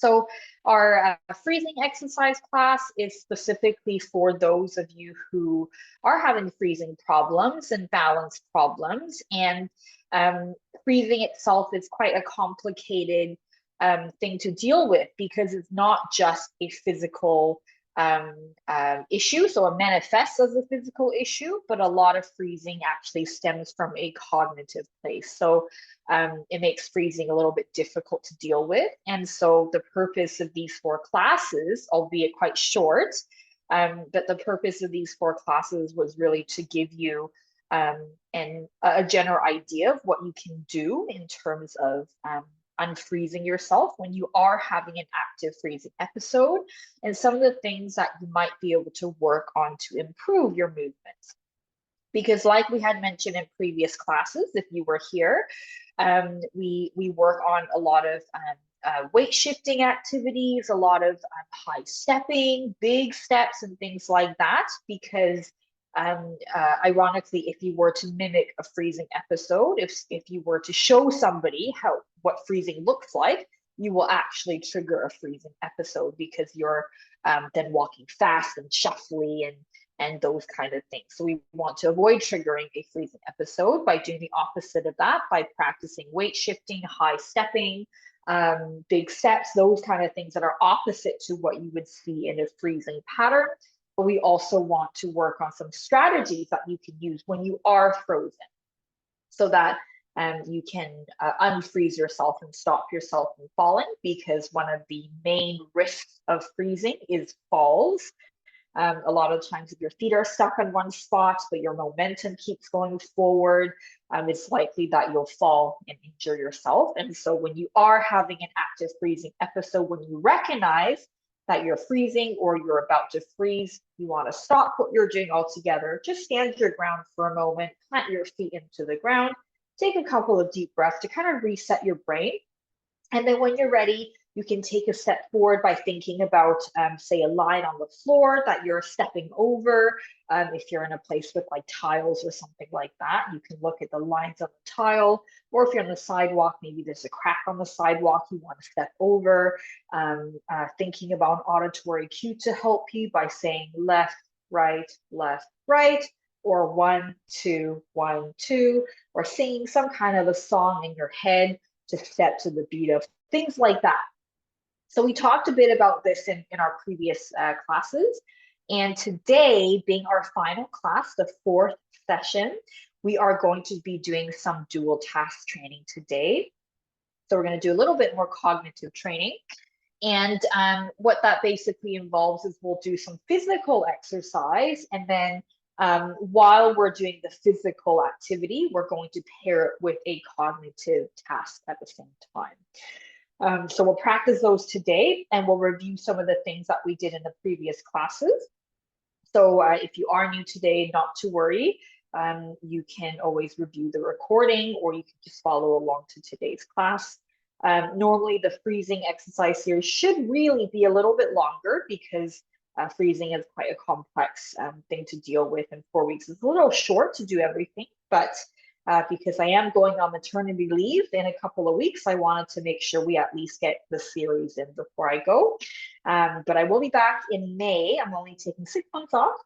So our freezing exercise class is specifically for those of you who are having freezing problems and balance problems. And freezing itself is quite a complicated thing to deal with because it's not just a physical issue. So it manifests as a physical issue, but a lot of freezing actually stems from a cognitive place. So it makes freezing a little bit difficult to deal with. And so the purpose of these 4 classes, albeit quite short, but the purpose of these 4 classes was really to give you a general idea of what you can do in terms of unfreezing yourself when you are having an active freezing episode, and some of the things that you might be able to work on to improve your movements. Because like we had mentioned in previous classes, if you were here, we work on a lot of weight shifting activities, a lot of high stepping, big steps and things like that, because ironically, if you were to mimic a freezing episode, if you were to show somebody what freezing looks like, you will actually trigger a freezing episode because you're then walking fast and shuffly and those kind of things. So we want to avoid triggering a freezing episode by doing the opposite of that, by practicing weight shifting, high stepping, big steps, those kind of things that are opposite to what you would see in a freezing pattern. But we also want to work on some strategies that you can use when you are frozen so that you can unfreeze yourself and stop yourself from falling, because one of the main risks of freezing is falls. A lot of times if your feet are stuck on one spot, but your momentum keeps going forward, it's likely that you'll fall and injure yourself. And so when you are having an active freezing episode, when you recognize that you're freezing or you're about to freeze, you want to stop what you're doing altogether. Just stand your ground for a moment, plant your feet into the ground, take a couple of deep breaths to kind of reset your brain. And then when you're ready, you can take a step forward by thinking about, say, a line on the floor that you're stepping over. If you're in a place with like tiles or something like that, you can look at the lines on the tile. Or if you're on the sidewalk, maybe there's a crack on the sidewalk you want to step over. Thinking about an auditory cue to help you by saying left, right, or 1, 2, 1, 2, or singing some kind of a song in your head to step to the beat of, things like that. So we talked a bit about this in our previous classes. And today, being our final class, the 4th session, we are going to be doing some dual task training today. So we're going to do a little bit more cognitive training. And what that basically involves is we'll do some physical exercise, and then while we're doing the physical activity, we're going to pair it with a cognitive task at the same time. So we'll practice those today, and we'll review some of the things that we did in the previous classes. So if you are new today, not to worry. You can always review the recording, or you can just follow along to today's class. Normally, the freezing exercise series should really be a little bit longer because freezing is quite a complex thing to deal with, and 4 weeks is a little short to do everything. But because I am going on maternity leave in a couple of weeks, I wanted to make sure we at least get the series in before I go. But I will be back in May. I'm only taking 6 months off.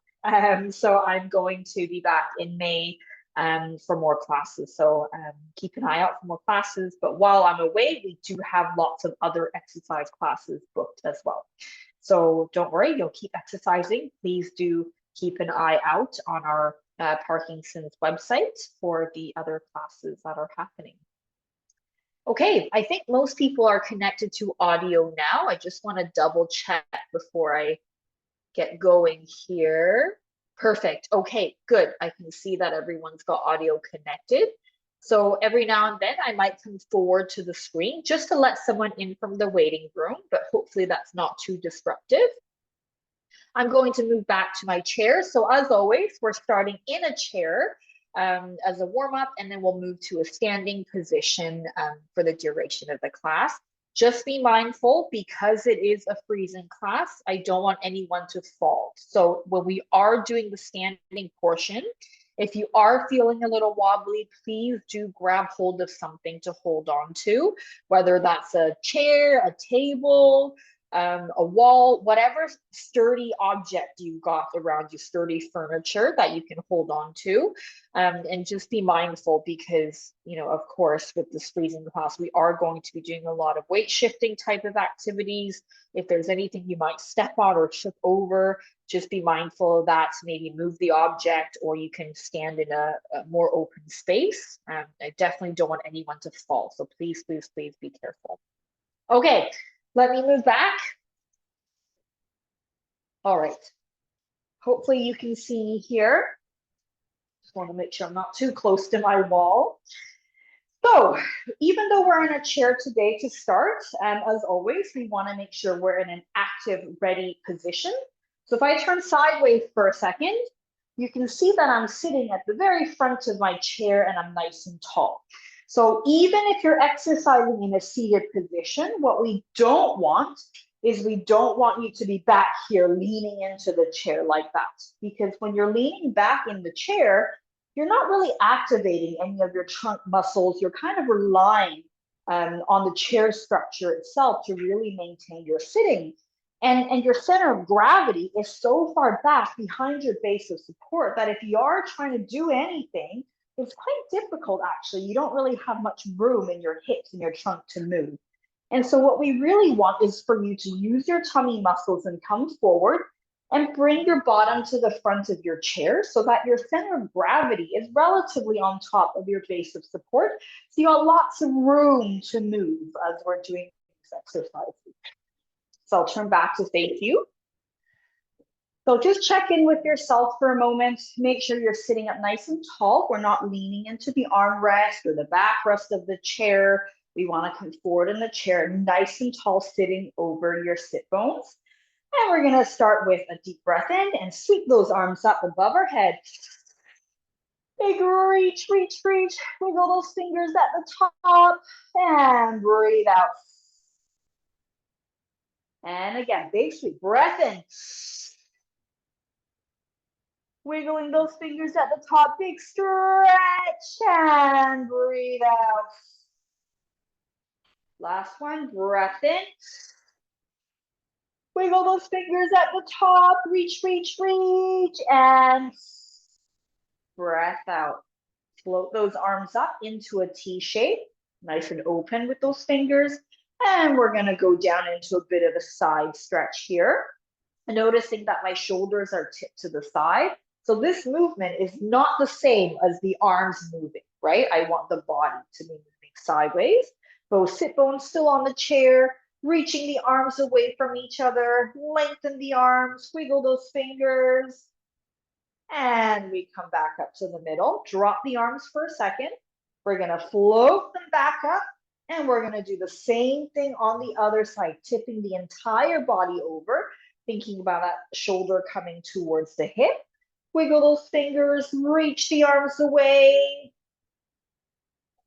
So I'm going to be back in May for more classes. So keep an eye out for more classes. But while I'm away, we do have lots of other exercise classes booked as well. So don't worry, you'll keep exercising. Please do keep an eye out on our Parkinson's website for the other classes that are happening. Okay, I think most people are connected to audio now. I just want to double check before I get going here. Perfect. Okay, good. I can see that everyone's got audio connected. So every now and then I might come forward to the screen just to let someone in from the waiting room, but hopefully that's not too disruptive. I'm going to move back to my chair. So as always, we're starting in a chair as a warm-up, and then we'll move to a standing position for the duration of the class. Just be mindful, because it is a freezing class, I don't want anyone to fall. So when we are doing the standing portion, If you are feeling a little wobbly, please do grab hold of something to hold on to, whether that's a chair, a table, a wall, whatever sturdy object you've got around you, sturdy furniture that you can hold on to. And just be mindful because, you know, of course, with this freezing class, we are going to be doing a lot of weight shifting type of activities. If there's anything you might step on or trip over, just be mindful of that. Maybe move the object, or you can stand in a more open space. I definitely don't want anyone to fall. So please, please, please be careful. Okay, let me move back. All right. Hopefully you can see me here. Just want to make sure I'm not too close to my wall. So even though we're in a chair today to start, as always, we want to make sure we're in an active, ready position. So if I turn sideways for a second, you can see that I'm sitting at the very front of my chair and I'm nice and tall. So even if you're exercising in a seated position, what we don't want is we don't want you to be back here leaning into the chair like that. Because when you're leaning back in the chair, you're not really activating any of your trunk muscles. You're kind of relying on the chair structure itself to really maintain your sitting. And your center of gravity is so far back behind your base of support that if you are trying to do anything, it's quite difficult actually. You don't really have much room in your hips and your trunk to move. And so what we really want is for you to use your tummy muscles and come forward and bring your bottom to the front of your chair so that your center of gravity is relatively on top of your base of support. So you have lots of room to move as we're doing these exercises. So I'll turn back to face you. So just check in with yourself for a moment. Make sure you're sitting up nice and tall. We're not leaning into the armrest or the backrest of the chair. We want to come forward in the chair, nice and tall, sitting over your sit bones. And we're going to start with a deep breath in and sweep those arms up above our head. Big reach, reach, reach. Wiggle those fingers at the top and breathe out. And again, big sweep, breath in. Wiggling those fingers at the top, big stretch and breathe out. Last one, breath in. Wiggle those fingers at the top, reach, reach, reach, and breath out. Float those arms up into a T shape, nice and open with those fingers. And we're gonna go down into a bit of a side stretch here. Noticing that my shoulders are tipped to the side. So this movement is not the same as the arms moving, right? I want the body to be moving sideways. Both sit bones still on the chair, reaching the arms away from each other, lengthen the arms, wiggle those fingers. And we come back up to the middle, drop the arms for a second. We're gonna float them back up and we're gonna do the same thing on the other side, tipping the entire body over, thinking about that shoulder coming towards the hip. Wiggle those fingers, reach the arms away.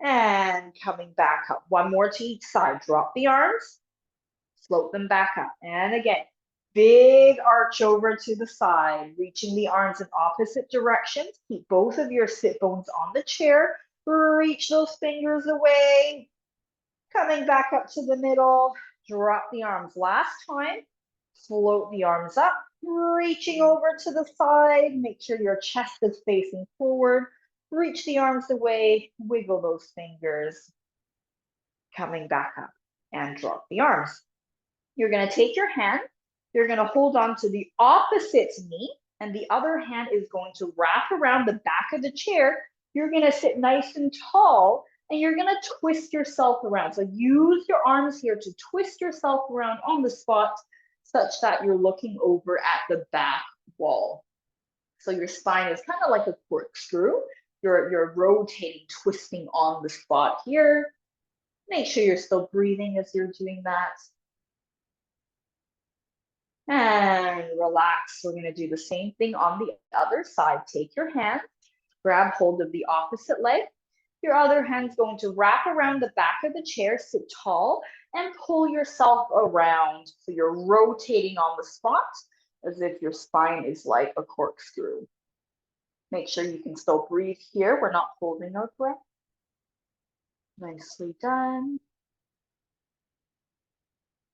And coming back up. One more to each side. Drop the arms, float them back up. And again, big arch over to the side, reaching the arms in opposite directions. Keep both of your sit bones on the chair. Reach those fingers away. Coming back up to the middle, drop the arms last time. Float the arms up, reaching over to the side. Make sure your chest is facing forward. Reach the arms away, wiggle those fingers. Coming back up and drop the arms. You're going to take your hand, you're going to hold on to the opposite knee, and the other hand is going to wrap around the back of the chair. You're going to sit nice and tall, and you're going to twist yourself around. So use your arms here to twist yourself around on the spot such that you're looking over at the back wall. So your spine is kind of like a corkscrew. You're rotating, twisting on the spot here. Make sure you're still breathing as you're doing that. And relax. We're going to do the same thing on the other side. Take your hand, grab hold of the opposite leg. Your other hand's going to wrap around the back of the chair, sit tall, and pull yourself around. So you're rotating on the spot as if your spine is like a corkscrew. Make sure you can still breathe here. We're not holding our breath. Nicely done.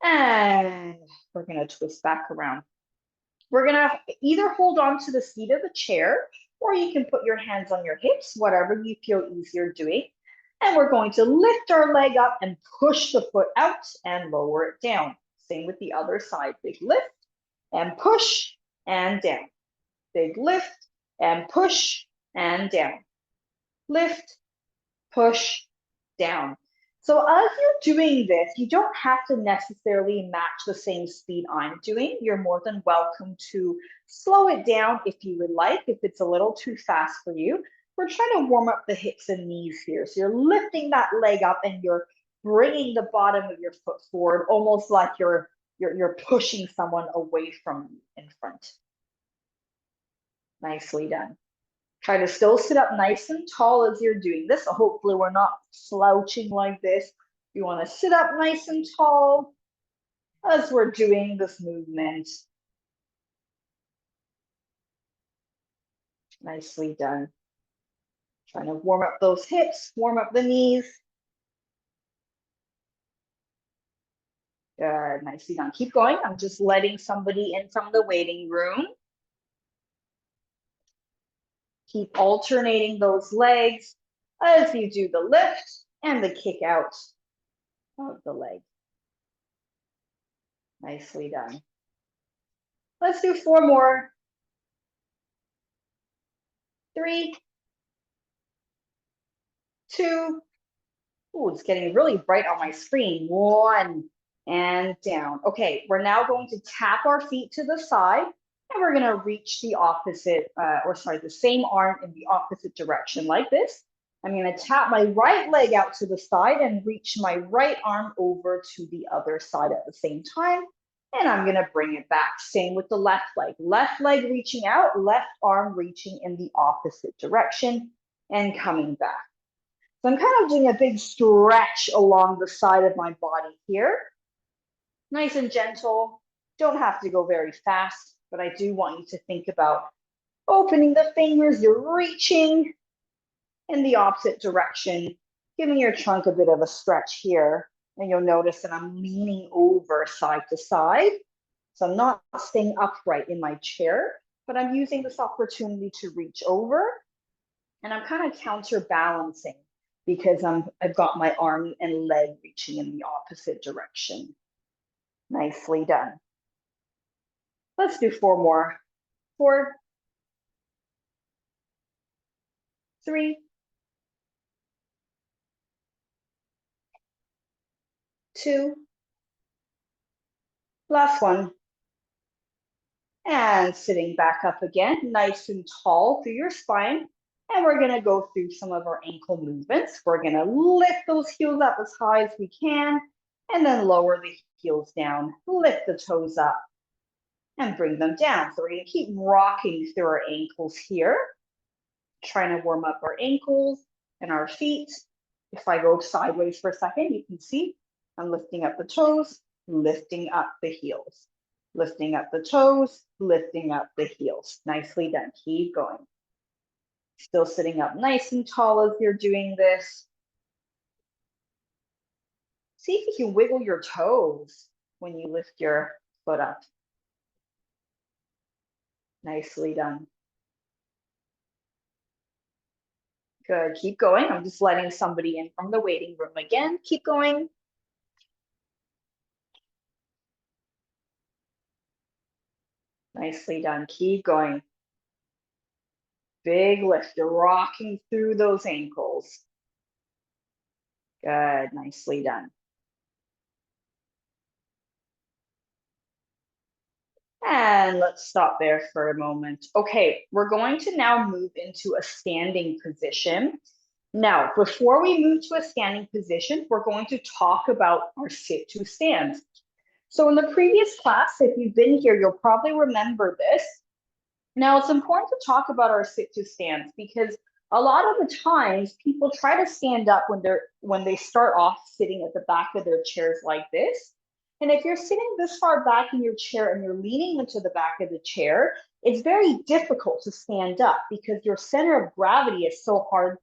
And we're going to twist back around. We're going to either hold on to the seat of the chair, or you can put your hands on your hips, whatever you feel easier doing. And we're going to lift our leg up and push the foot out and lower it down. Same with the other side. Big lift and push and down. Big lift and push and down. Lift, push, down. So as you're doing this, you don't have to necessarily match the same speed I'm doing. You're more than welcome to slow it down if you would like, if it's a little too fast for you. We're trying to warm up the hips and knees here. So you're lifting that leg up and you're bringing the bottom of your foot forward, almost like you're pushing someone away from you in front. Nicely done. Try to still sit up nice and tall as you're doing this. So hopefully we're not slouching like this. You want to sit up nice and tall as we're doing this movement. Nicely done. Trying to warm up those hips, warm up the knees. Good, nicely done. Keep going. I'm just letting somebody in from the waiting room. Keep alternating those legs as you do the lift and the kick out of the leg. Nicely done. Let's do 4 more. 3, 2. Oh, it's getting really bright on my screen. 1 and down. Okay, we're now going to tap our feet to the side and we're gonna reach the opposite, the same arm in the opposite direction like this. I'm gonna tap my right leg out to the side and reach my right arm over to the other side at the same time. And I'm gonna bring it back. Same with the left leg reaching out, left arm reaching in the opposite direction and coming back. So I'm kind of doing a big stretch along the side of my body here. Nice and gentle. Don't have to go very fast, but I do want you to think about opening the fingers. You're reaching in the opposite direction, giving your trunk a bit of a stretch here. And you'll notice that I'm leaning over side to side. So I'm not staying upright in my chair, but I'm using this opportunity to reach over. And I'm kind of counterbalancing because I've got my arm and leg reaching in the opposite direction. Nicely done. Let's do 4 more. 4, 3, 2, last one. And sitting back up again, nice and tall through your spine. And we're gonna go through some of our ankle movements. We're gonna lift those heels up as high as we can, and then lower the heels down, lift the toes up, and bring them down. So we're gonna keep rocking through our ankles here, trying to warm up our ankles and our feet. If I go sideways for a second, you can see I'm lifting up the toes, lifting up the heels. Lifting up the toes, lifting up the heels. Nicely done. Keep going. Still sitting up nice and tall as you're doing this. See if you can wiggle your toes when you lift your foot up. Nicely done. Good. Keep going. I'm just letting somebody in from the waiting room again. Keep going. Nicely done. Keep going. Big lift. You're rocking through those ankles. Good. Nicely done. And let's stop there for a moment. Okay, we're going to now move into a standing position. Now, before we move to a standing position, we're going to talk about our sit to stand. So in the previous class, if you've been here, you'll probably remember this. Now, it's important to talk about our sit to stands because a lot of the times people try to stand up when they start off sitting at the back of their chairs like this. And if you're sitting this far back in your chair and you're leaning into the back of the chair, it's very difficult to stand up because your center of gravity is so far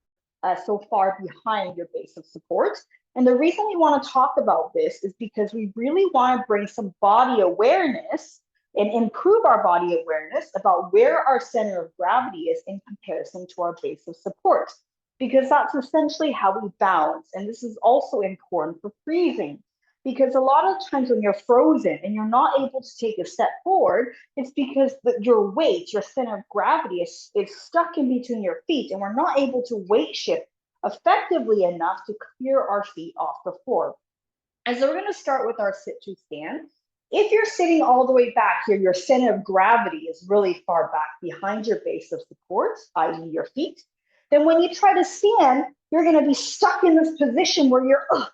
behind your base of support. And the reason we want to talk about this is because we really want to bring some body awareness and improve our body awareness about where our center of gravity is in comparison to our base of support, because that's essentially how we balance. And this is also important for freezing, because a lot of times when you're frozen and you're not able to take a step forward, it's because your weight, your center of gravity is stuck in between your feet, and we're not able to weight shift effectively enough to clear our feet off the floor. And so we're going to start with our sit to stand. If you're sitting all the way back here, your center of gravity is really far back behind your base of support, i.e. your feet. Then when you try to stand, you're going to be stuck in this position where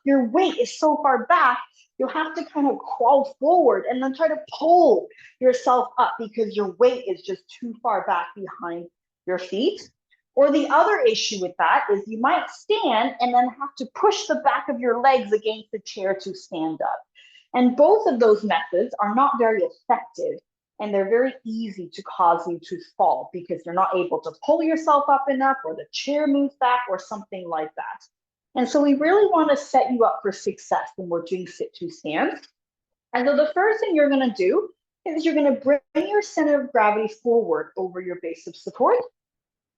your weight is so far back, you'll have to kind of crawl forward and then try to pull yourself up because your weight is just too far back behind your feet. Or the other issue with that is you might stand and then have to push the back of your legs against the chair to stand up. And both of those methods are not very effective, and they're very easy to cause you to fall because you're not able to pull yourself up enough, or the chair moves back, or something like that. And so we really want to set you up for success when we're doing sit to stand. And so the first thing you're going to do is you're going to bring your center of gravity forward over your base of support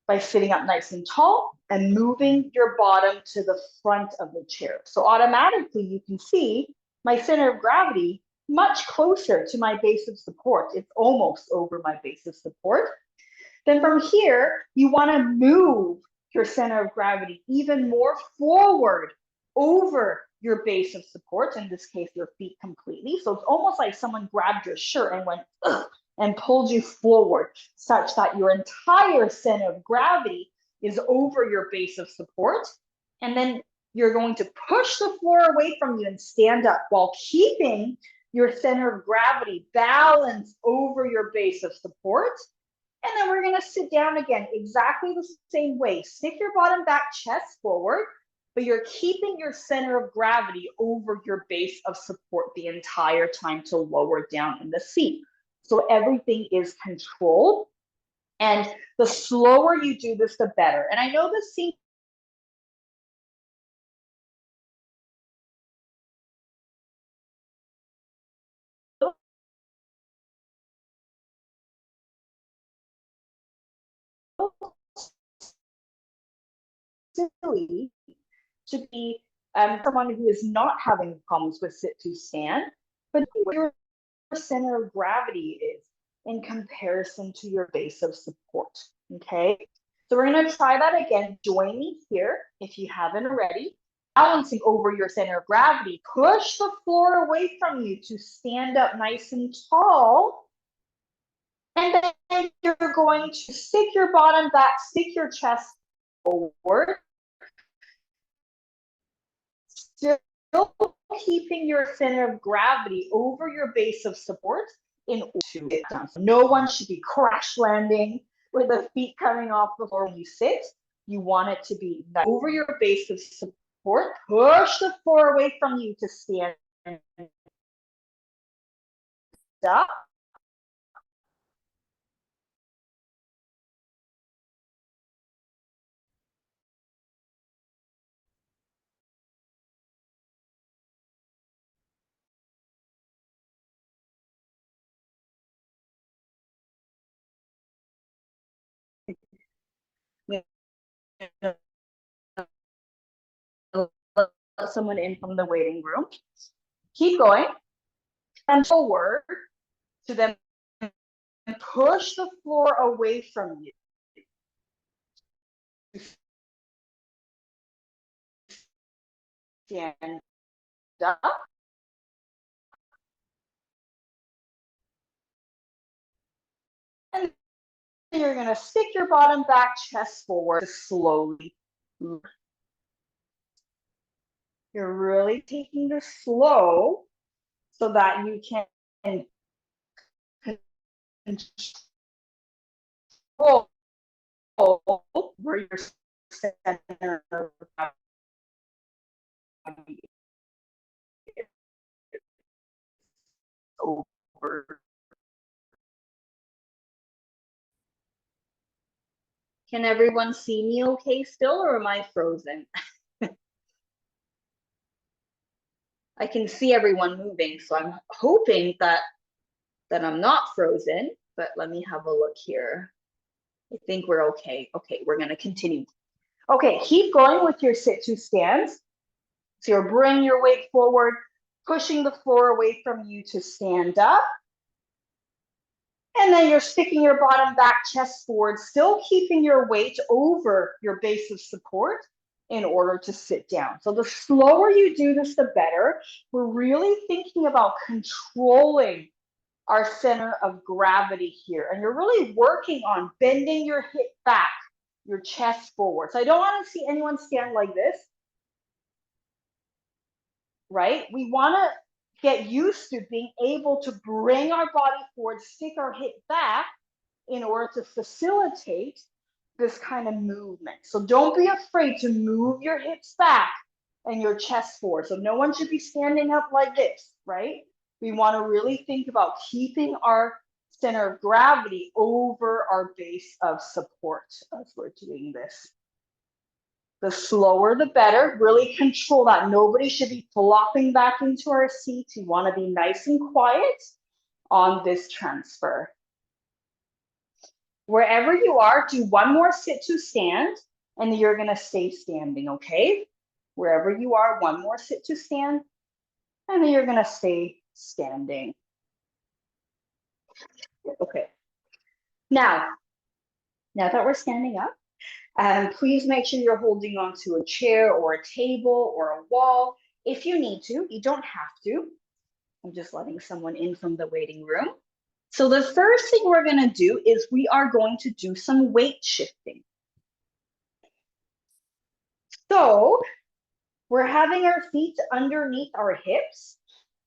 by sitting up nice and tall and moving your bottom to the front of the chair. So automatically you can see my center of gravity much closer to my base of support. It's almost over my base of support. Then from here, you want to move your center of gravity even more forward over your base of support, in this case, your feet completely. So it's almost like someone grabbed your shirt and went, ugh, and pulled you forward, such that your entire center of gravity is over your base of support. And then you're going to push the floor away from you and stand up while keeping your center of gravity balanced over your base of support. And then we're going to sit down again, exactly the same way. Stick your bottom back, chest forward, but you're keeping your center of gravity over your base of support the entire time to lower down in the seat. So everything is controlled. And the slower you do this, the better. And I know this seems silly to be someone who is not having problems with sit to stand, but your center of gravity is in comparison to your base of support. Okay, so we're going to try that again. Join me here if you haven't already. Balancing over your center of gravity, push the floor away from you to stand up nice and tall. And then you're going to stick your bottom back, stick your chest forward, still keeping your center of gravity over your base of support in order to get down. So no one should be crash landing with the feet coming off the floor when you sit. You want it to be over your base of support. Push the floor away from you to stand up. Let someone in from the waiting room. Keep going and forward to then push the floor away from you. Stand up. And you're going to stick your bottom back, chest forward, slowly. You're really taking this slow so that you can control where your center of gravity over. Can everyone see me okay still, or am I frozen? I can see everyone moving, so I'm hoping that I'm not frozen, but let me have a look here. I think we're okay. Okay, we're gonna continue. Okay, keep going with your sit-to stands. So you're bringing your weight forward, pushing the floor away from you to stand up. And then you're sticking your bottom back, chest forward, still keeping your weight over your base of support in order to sit down. So the slower you do this, the better. We're really thinking about controlling our center of gravity here. And you're really working on bending your hip back, your chest forward. So I don't want to see anyone stand like this, right? We want to get used to being able to bring our body forward, stick our hip back in order to facilitate this kind of movement. So don't be afraid to move your hips back and your chest forward. So no one should be standing up like this, right? We want to really think about keeping our center of gravity over our base of support as we're doing this. The slower, the better. Really control that. Nobody should be flopping back into our seats. You want to be nice and quiet on this transfer. Wherever you are, do one more sit to stand, and you're going to stay standing, okay? Wherever you are, one more sit to stand, and then you're going to stay standing. Okay. Now that we're standing up, please make sure you're holding onto a chair or a table or a wall. If you need to, you don't have to. I'm just letting someone in from the waiting room. So the first thing we're going to do is we are going to do some weight shifting. So we're having our feet underneath our hips,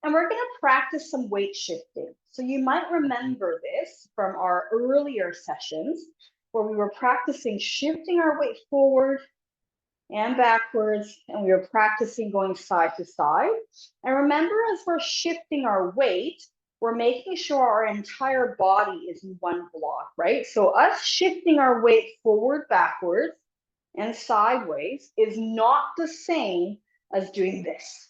and we're going to practice some weight shifting. So you might remember this from our earlier sessions where we were practicing shifting our weight forward and backwards, and we were practicing going side to side. And remember, as we're shifting our weight, we're making sure our entire body is in one block, right? So us shifting our weight forward, backwards, and sideways is not the same as doing this,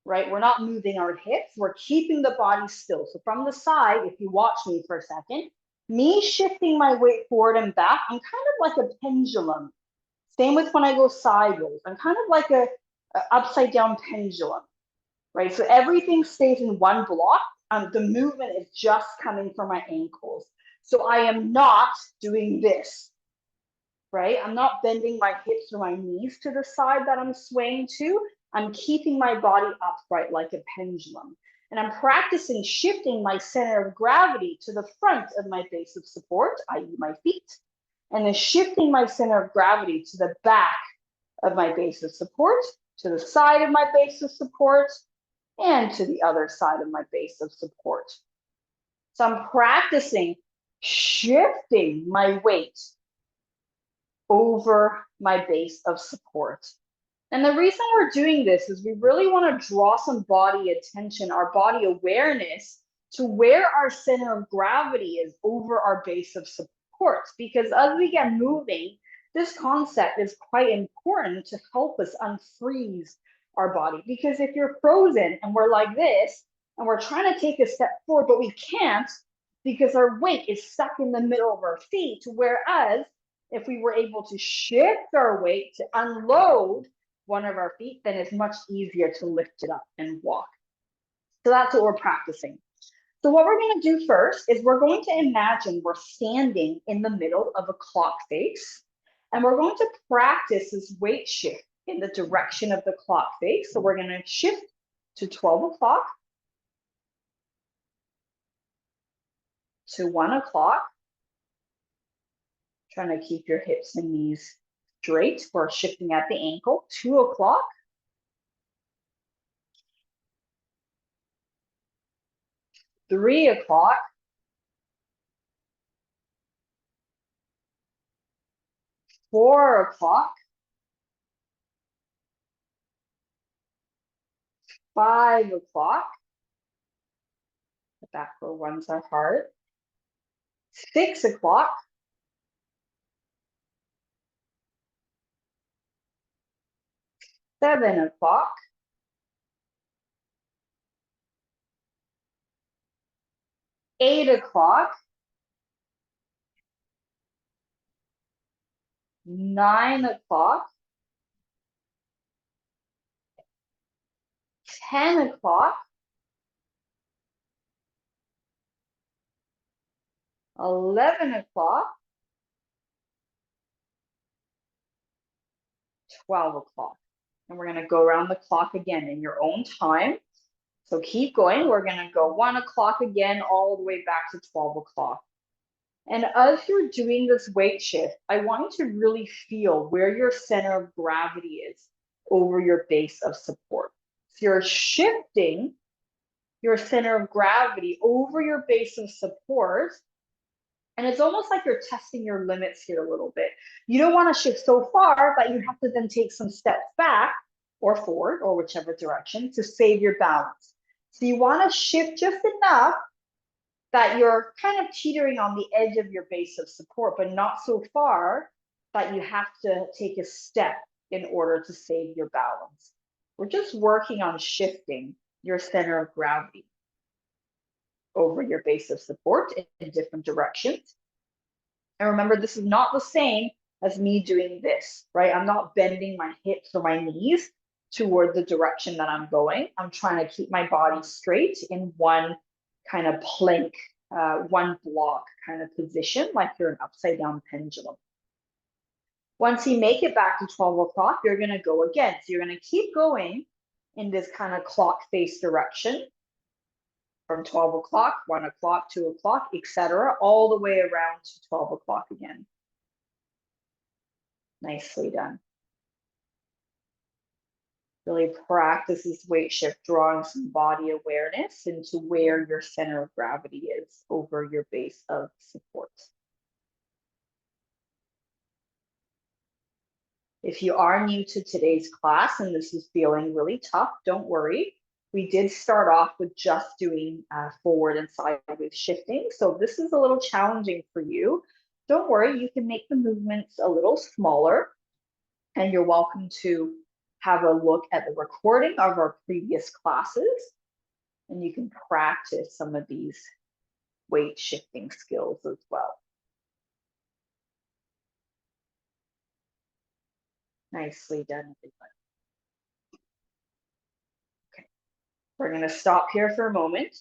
right? We're not moving our hips, we're keeping the body still. So from the side, if you watch me for a second, me shifting my weight forward and back, I'm kind of like a pendulum. Same with when I go sideways. I'm kind of like a upside down pendulum, right? So everything stays in one block. The movement is just coming from my ankles. So I am not doing this, right? I'm not bending my hips or my knees to the side that I'm swaying to. I'm keeping my body upright like a pendulum. And I'm practicing shifting my center of gravity to the front of my base of support, i.e. my feet, and then shifting my center of gravity to the back of my base of support, to the side of my base of support, and to the other side of my base of support. So I'm practicing shifting my weight over my base of support. And the reason we're doing this is we really want to draw some body attention, our body awareness to where our center of gravity is over our base of support. Because as we get moving, this concept is quite important to help us unfreeze our body. Because if you're frozen and we're like this, and we're trying to take a step forward, but we can't because our weight is stuck in the middle of our feet, whereas if we were able to shift our weight to unload one of our feet, then it's much easier to lift it up and walk. So that's what we're practicing. So what we're going to do first is we're going to imagine we're standing in the middle of a clock face, and we're going to practice this weight shift in the direction of the clock face. So we're going to shift to 12 o'clock, to 1 o'clock, trying to keep your hips and knees straight. We're shifting at the ankle, 2 o'clock, 3 o'clock, 4 o'clock, 5 o'clock, backward ones are hard. 6 o'clock. 7 o'clock. 8 o'clock. 9 o'clock. 10 o'clock. 11 o'clock. 12 o'clock. And we're going to go around the clock again in your own time. So keep going. We're going to go 1 o'clock again, all the way back to 12 o'clock. And as you're doing this weight shift, I want you to really feel where your center of gravity is over your base of support. So you're shifting your center of gravity over your base of support. And it's almost like you're testing your limits here a little bit. You don't want to shift so far, but you have to then take some steps back or forward or whichever direction to save your balance. So you want to shift just enough that you're kind of teetering on the edge of your base of support, but not so far that you have to take a step in order to save your balance. We're just working on shifting your center of gravity over your base of support in different directions. And remember, this is not the same as me doing this, right? I'm not bending my hips or my knees toward the direction that I'm going. I'm trying to keep my body straight in one kind of plank, one block kind of position, like you're an upside down pendulum. Once you make it back to 12 o'clock, you're going to go again. So you're going to keep going in this kind of clock face direction from 12 o'clock, 1 o'clock, 2 o'clock, etc., all the way around to 12 o'clock again. Nicely done. Really practice this weight shift, drawing some body awareness into where your center of gravity is over your base of support. If you are new to today's class and this is feeling really tough, don't worry. We did start off with just doing forward and sideways shifting. So this is a little challenging for you. Don't worry, you can make the movements a little smaller, and you're welcome to have a look at the recording of our previous classes, and you can practice some of these weight shifting skills as well. Nicely done, everybody. Okay, we're going to stop here for a moment.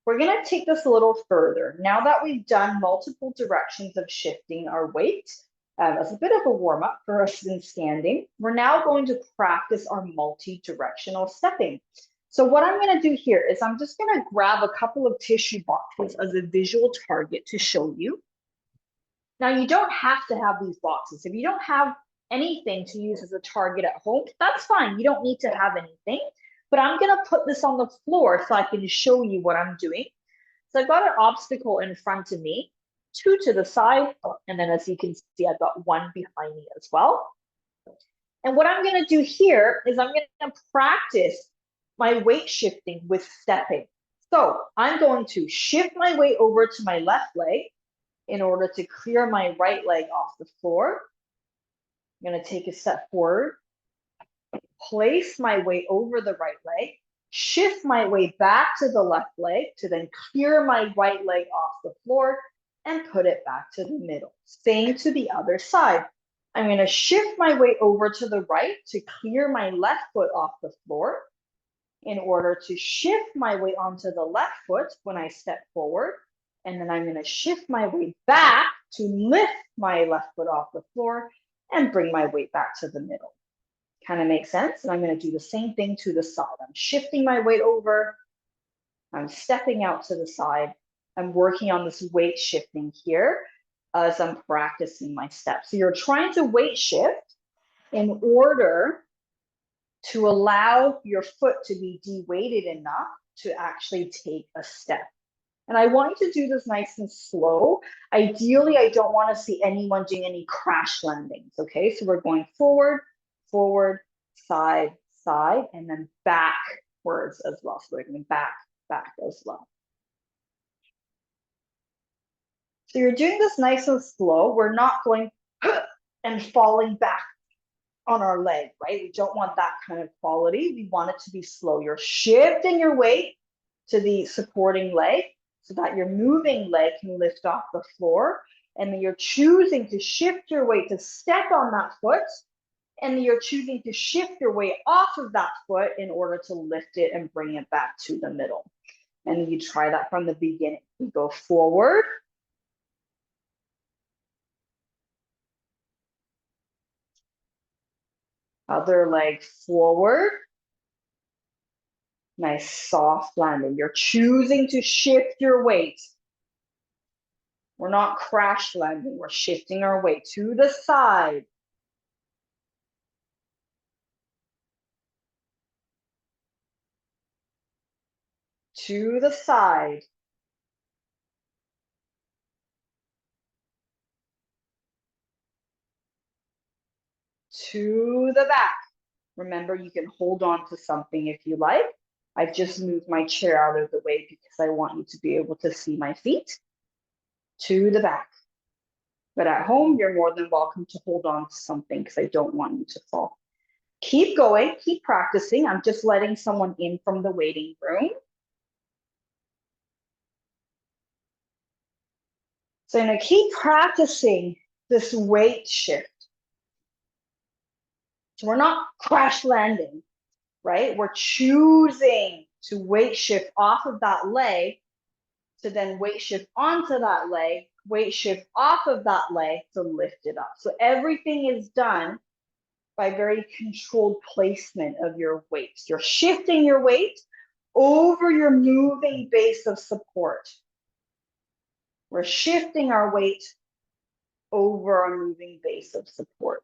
We're going to take this a little further. Now that we've done multiple directions of shifting our weight, as a bit of a warm-up for us in standing, we're now going to practice our multi-directional stepping. So what I'm going to do here is I'm just going to grab a couple of tissue boxes as a visual target to show you. Now, you don't have to have these boxes. If you don't have anything to use as a target at home, that's fine. You don't need to have anything. But I'm going to put this on the floor so I can show you what I'm doing. So I've got an obstacle in front of me, 2 to the side, and then as you can see, I've got 1 behind me as well. And what I'm going to do here is I'm going to practice my weight shifting with stepping. So I'm going to shift my weight over to my left leg in order to clear my right leg off the floor. I'm going to take a step forward, place my weight over the right leg, shift my weight back to the left leg to then clear my right leg off the floor and put it back to the middle. Same to the other side. I'm going to shift my weight over to the right to clear my left foot off the floor in order to shift my weight onto the left foot when I step forward. And then I'm going to shift my weight back to lift my left foot off the floor and bring my weight back to the middle. Kind of makes sense. And I'm going to do the same thing to the side. I'm shifting my weight over. I'm stepping out to the side. I'm working on this weight shifting here as I'm practicing my steps. So you're trying to weight shift in order to allow your foot to be de-weighted enough to actually take a step. And I want you to do this nice and slow. Ideally, I don't want to see anyone doing any crash landings, okay? So we're going forward, forward, side, side, and then backwards as well. So we're going back, back as well. So you're doing this nice and slow. We're not going and falling back on our leg, right? We don't want that kind of quality. We want it to be slow. You're shifting your weight to the supporting leg so that your moving leg can lift off the floor. And then you're choosing to shift your weight to step on that foot. And then you're choosing to shift your weight off of that foot in order to lift it and bring it back to the middle. And you try that from the beginning. You go forward. Other leg forward. Nice soft landing. You're choosing to shift your weight. We're not crash landing. We're shifting our weight to the side. To the side. To the back. Remember, you can hold on to something if you like. I've just moved my chair out of the way because I want you to be able to see my feet. To the back. But at home, you're more than welcome to hold on to something because I don't want you to fall. Keep going, keep practicing. I'm just letting someone in from the waiting room. So I'm going to keep practicing this weight shift. So we're not crash landing, right? We're choosing to weight shift off of that leg to then weight shift onto that leg, weight shift off of that leg to lift it up. So everything is done by very controlled placement of your weight. You're shifting your weight over your moving base of support. We're shifting our weight over our moving base of support.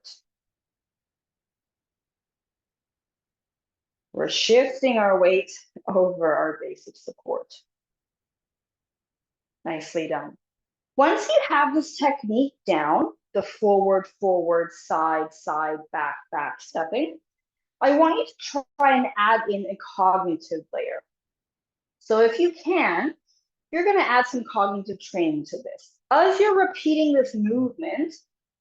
We're shifting our weight over our base of support. Nicely done. Once you have this technique down, the forward, forward, side, side, back, back stepping, I want you to try and add in a cognitive layer. So if you can, you're going to add some cognitive training to this. As you're repeating this movement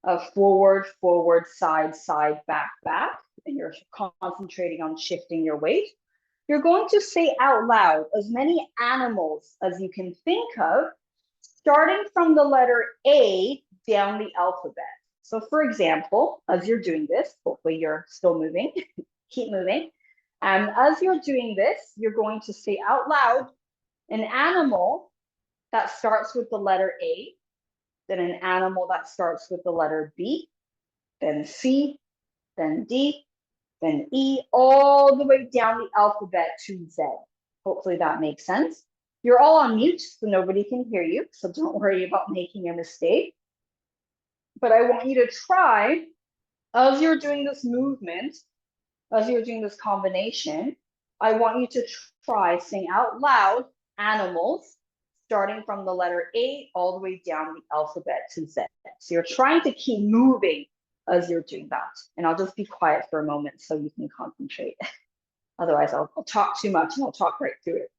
of forward, forward, side, side, back, back, and you're concentrating on shifting your weight, you're going to say out loud as many animals as you can think of, starting from the letter A down the alphabet. So for example, as you're doing this, hopefully you're still moving, keep moving. And as you're doing this, you're going to say out loud an animal that starts with the letter A, then an animal that starts with the letter B, then C, then D, then E, all the way down the alphabet to Z. Hopefully that makes sense. You're all on mute, so nobody can hear you, so don't worry about making a mistake. But I want you to try, as you're doing this movement, as you're doing this combination, I want you to try saying out loud animals, starting from the letter A all the way down the alphabet to Z. So you're trying to keep moving as you're doing that. And I'll just be quiet for a moment so you can concentrate. Otherwise, I'll talk too much and I'll talk right through it.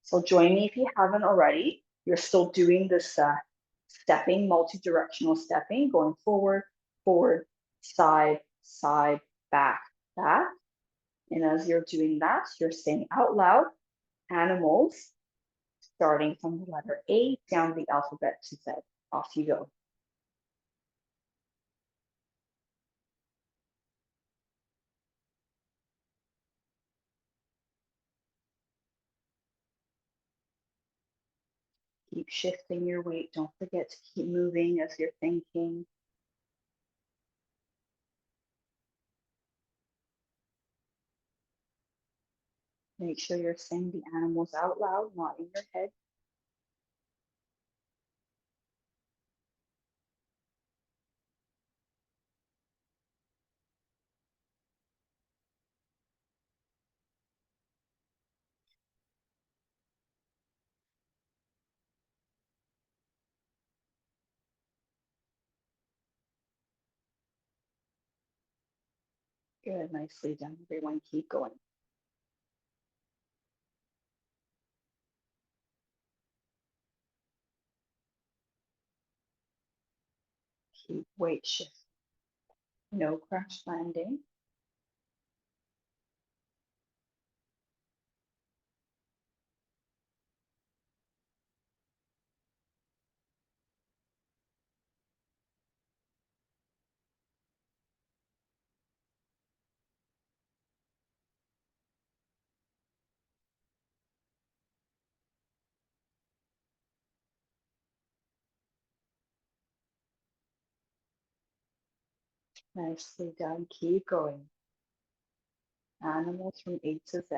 So join me if you haven't already. You're still doing this stepping, multi-directional stepping, going forward, forward, side, side, back, back. And as you're doing that, you're saying out loud, animals, starting from the letter A down the alphabet to Z. Off you go. Keep shifting your weight. Don't forget to keep moving as you're thinking. Make sure you're saying the animals out loud, not in your head. Good, nicely done, everyone. Keep going. Keep weight shift. No crash landing. Nicely done. Keep going. Animals from A to Z.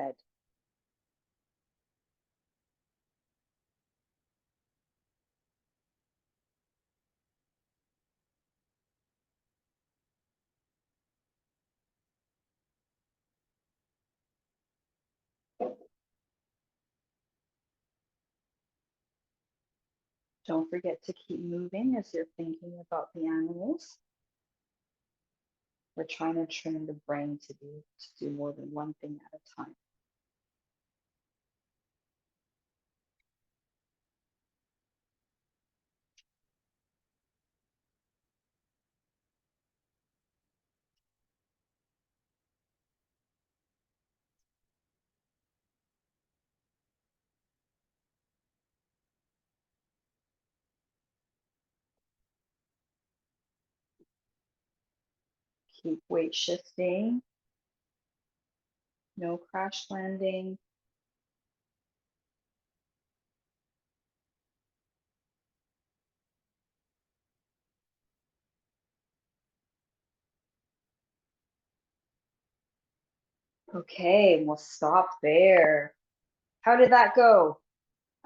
Don't forget to keep moving as you're thinking about the animals. We're trying to train the brain to do more than one thing at a time. Keep weight shifting. No crash landing. Okay, we'll stop there. How did that go?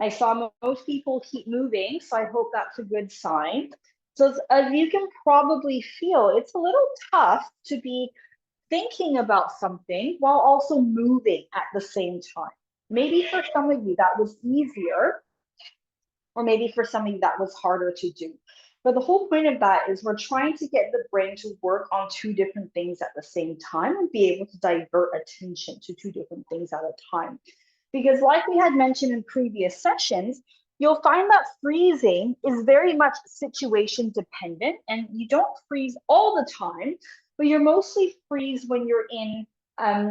I saw most people keep moving, so I hope that's a good sign. So as you can probably feel, it's a little tough to be thinking about something while also moving at the same time. Maybe for some of you that was easier, or maybe for some of you that was harder to do. But the whole point of that is we're trying to get the brain to work on two different things at the same time and be able to divert attention to two different things at a time. Because like we had mentioned in previous sessions, you'll find that freezing is very much situation dependent, and you don't freeze all the time, but you're mostly freeze when you're in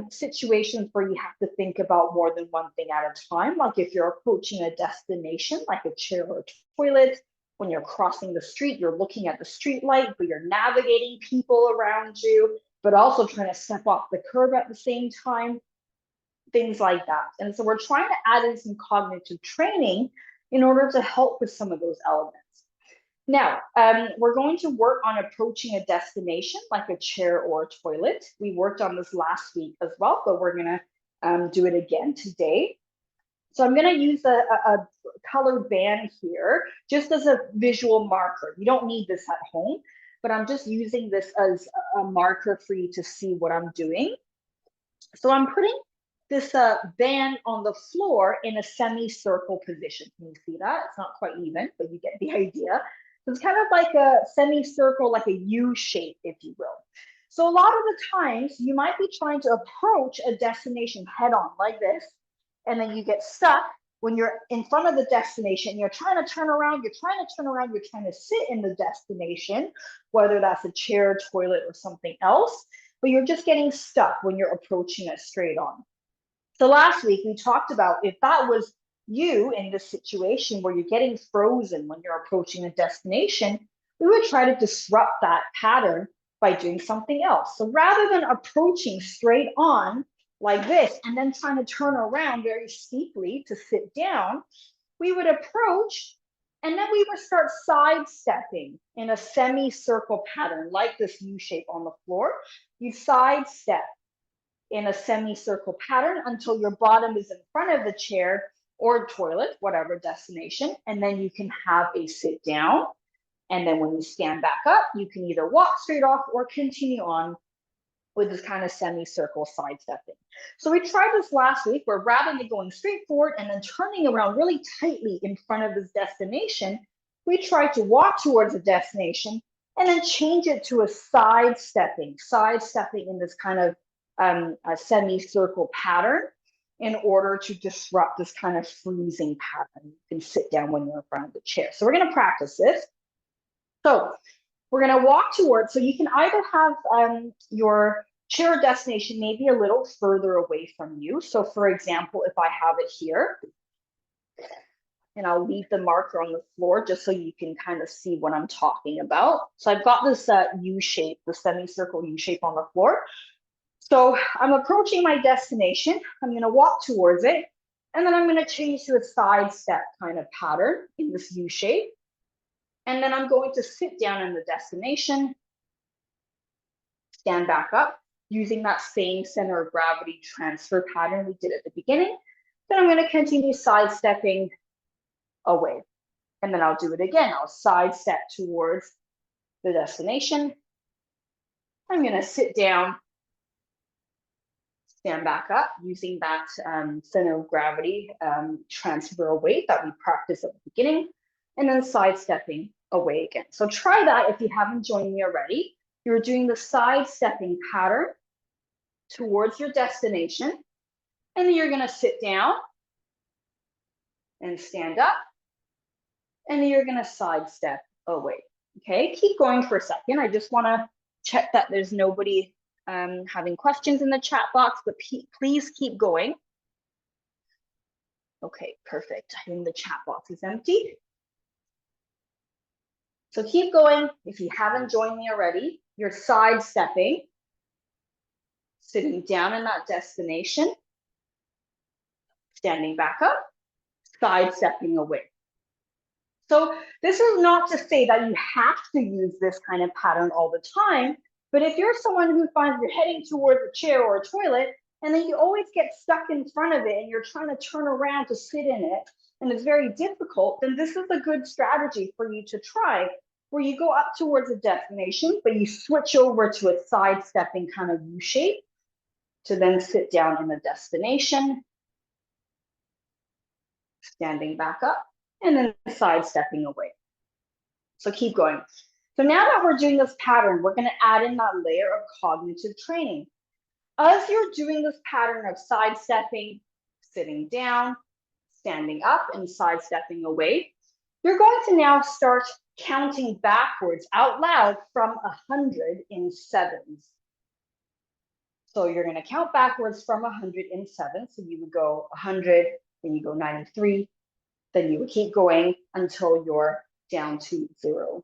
situations where you have to think about more than one thing at a time. Like if you're approaching a destination, like a chair or a toilet, when you're crossing the street, you're looking at the street light, but you're navigating people around you, but also trying to step off the curb at the same time, things like that. And so we're trying to add in some cognitive training in order to help with some of those elements. Now, we're going to work on approaching a destination like a chair or a toilet. We worked on this last week as well, but we're going to do it again today. So I'm going to use a colored band here just as a visual marker. You don't need this at home, but I'm just using this as a marker for you to see what I'm doing. So I'm putting this band on the floor in a semicircle position. Can you see that? It's not quite even, but you get the idea. So it's kind of like a semicircle, like a U shape, if you will. So a lot of the times you might be trying to approach a destination head on like this, and then you get stuck when you're in front of the destination. You're trying to turn around, you're trying to sit in the destination, whether that's a chair, toilet, or something else, but you're just getting stuck when you're approaching it straight on. So last week we talked about if that was you in this situation where you're getting frozen when you're approaching a destination, we would try to disrupt that pattern by doing something else. So rather than approaching straight on like this and then trying to turn around very steeply to sit down, we would approach and then we would start sidestepping in a semicircle pattern like this U shape on the floor. You sidestep in a semicircle pattern until your bottom is in front of the chair or toilet, whatever destination, and then you can have a sit down. And then when you stand back up, you can either walk straight off or continue on with this kind of semicircle sidestepping. So we tried this last week where rather than going straight forward and then turning around really tightly in front of this destination, we tried to walk towards a destination and then change it to a sidestepping in this kind of a semicircle pattern in order to disrupt this kind of freezing pattern. You can sit down when you're in front of the chair. So we're going to practice this. So We're going to walk towards, so you can either have your chair destination maybe a little further away from you. So for example, if I have it here, and I'll leave the marker on the floor just so you can kind of see what I'm talking about. So I've got this U shape, the semicircle U shape on the floor. So I'm approaching my destination. I'm going to walk towards it, and then I'm going to change to a side step kind of pattern in this U shape. And then I'm going to sit down in the destination, stand back up using that same center of gravity transfer pattern we did at the beginning. Then I'm going to continue sidestepping away. And then I'll do it again. I'll sidestep towards the destination. I'm going to sit down, stand back up using that center of gravity transfer away that we practiced at the beginning, and then sidestepping away again. So try that if you haven't joined me already. You're doing the sidestepping pattern towards your destination, and then you're going to sit down and stand up, and then you're going to sidestep away. Okay, keep going for a second. I just want to check that there's nobody having questions in the chat box, but please keep going. Okay, perfect. I think the chat box is empty. So keep going. If you haven't joined me already, you're sidestepping, sitting down in that destination, standing back up, sidestepping away. So this is not to say that you have to use this kind of pattern all the time, but if you're someone who finds you're heading towards a chair or a toilet, and then you always get stuck in front of it and you're trying to turn around to sit in it, and it's very difficult, then this is a good strategy for you to try, where you go up towards a destination, but you switch over to a sidestepping kind of U shape to then sit down in the destination, standing back up, and then sidestepping away. So keep going. So now that we're doing this pattern, we're going to add in that layer of cognitive training. As you're doing this pattern of sidestepping, sitting down, standing up, and sidestepping away, you're going to now start counting backwards out loud from 100 in sevens. So you're going to count backwards from 100 in seven. So you would go 100, then you go 93, then you would keep going until you're down to 0.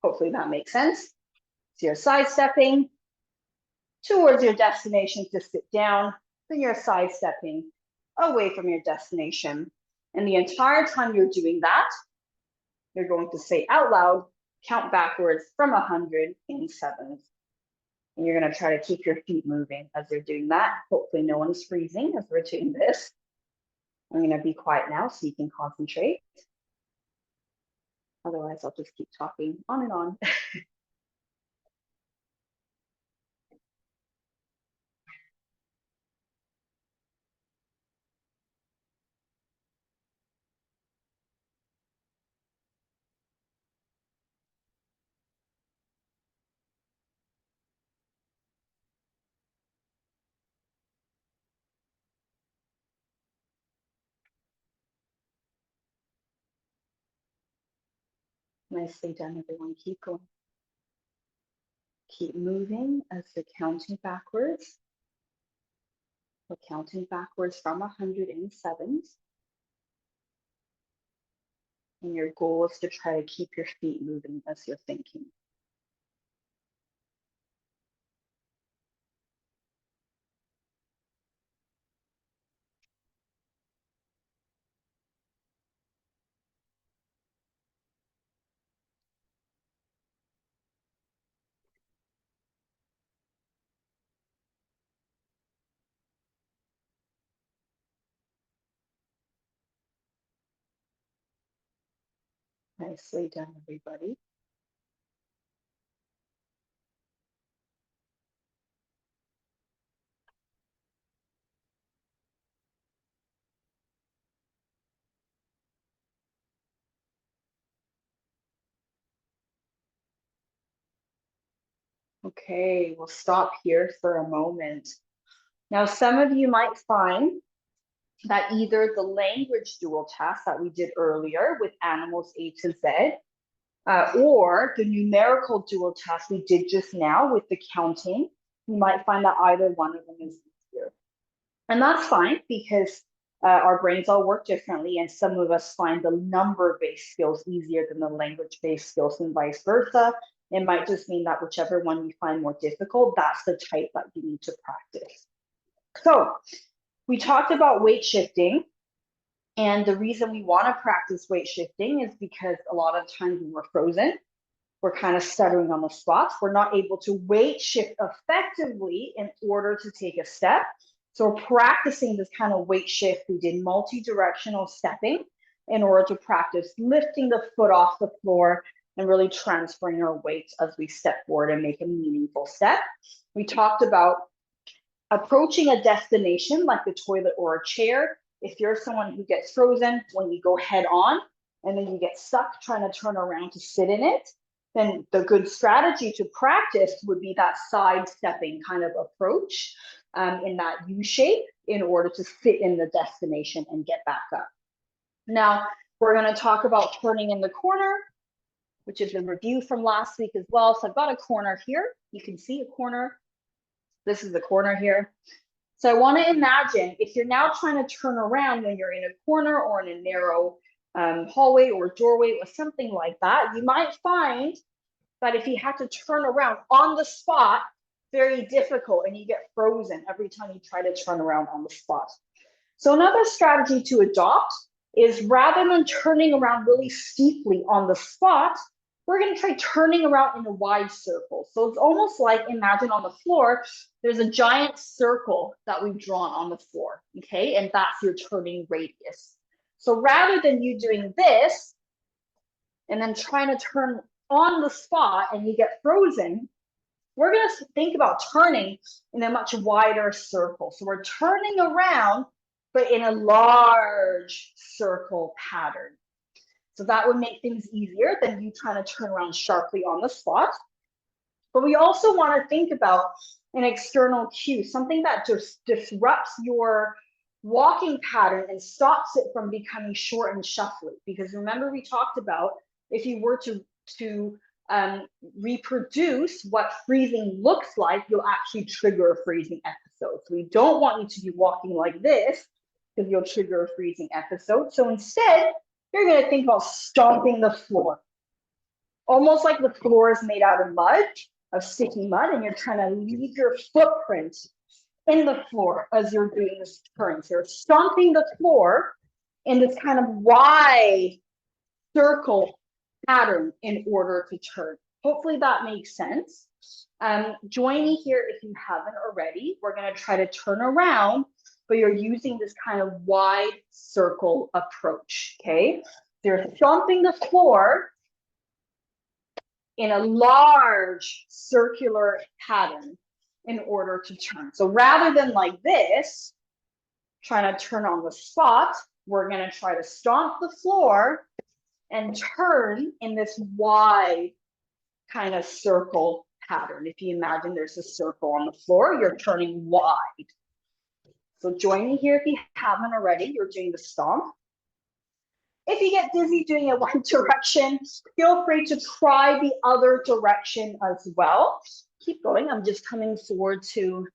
Hopefully that makes sense. So you're sidestepping towards your destination to sit down, then you're sidestepping away from your destination. And the entire time you're doing that, you're going to say out loud, count backwards from 100 in sevens. And you're going to try to keep your feet moving as you're doing that. Hopefully no one's freezing as we're doing this. I'm going to be quiet now so you can concentrate. Otherwise, I'll just keep talking on and on. Nicely done, everyone. Keep going. Keep moving as you're counting backwards. We're counting backwards from 100 in sevens. And your goal is to try to keep your feet moving as you're thinking. Nicely done, everybody. Okay, we'll stop here for a moment. Now, some of you might find that either the language dual test that we did earlier with animals A to Z, or the numerical dual test we did just now with the counting. You might find that either one of them is easier. And that's fine because our brains all work differently, and some of us find the number-based skills easier than the language-based skills and vice versa. It might just mean that whichever one you find more difficult, that's the type that you need to practice. So we talked about weight shifting. And the reason we want to practice weight shifting is because a lot of times when we're frozen, we're kind of stuttering on the spots. We're not able to weight shift effectively in order to take a step. So we're practicing this kind of weight shift. We did multi-directional stepping in order to practice lifting the foot off the floor and really transferring our weight as we step forward and make a meaningful step. We talked about approaching a destination like the toilet or a chair. If you're someone who gets frozen when you go head on and then you get stuck trying to turn around to sit in it, then the good strategy to practice would be that sidestepping kind of approach in that U shape in order to sit in the destination and get back up. Now, we're going to talk about turning in the corner, which is a review from last week as well. So I've got a corner here. You can see a corner. This is the corner here. So I want to imagine if you're now trying to turn around when you're in a corner or in a narrow hallway or doorway or something like that, you might find that if you have to turn around on the spot, very difficult, and you get frozen every time you try to turn around on the spot. So another strategy to adopt is rather than turning around really steeply on the spot, we're going to try turning around in a wide circle. So it's almost like, imagine on the floor, there's a giant circle that we've drawn on the floor, okay? And that's your turning radius. So rather than you doing this and then trying to turn on the spot and you get frozen, we're going to think about turning in a much wider circle. So we're turning around, but in a large circle pattern. So that would make things easier than you trying to turn around sharply on the spot. But we also want to think about an external cue, something that just disrupts your walking pattern and stops it from becoming short and shuffly. Because remember, we talked about if you were to reproduce what freezing looks like, you'll actually trigger a freezing episode. So we don't want you to be walking like this because you'll trigger a freezing episode. So instead, you're going to think about stomping the floor. Almost like the floor is made out of mud, of sticky mud, and you're trying to leave your footprint in the floor as you're doing this turn. So you're stomping the floor in this kind of wide circle pattern in order to turn. Hopefully that makes sense. Join me here if you haven't already. We're going to try to turn around, but you're using this kind of wide circle approach, okay? You're stomping the floor in a large circular pattern in order to turn. So rather than like this, trying to turn on the spot, we're going to try to stomp the floor and turn in this wide kind of circle pattern. If you imagine there's a circle on the floor, you're turning wide. So join me here if you haven't already. You're doing the stomp. If you get dizzy doing it one direction, feel free to try the other direction as well. Keep going. I'm just coming forward to,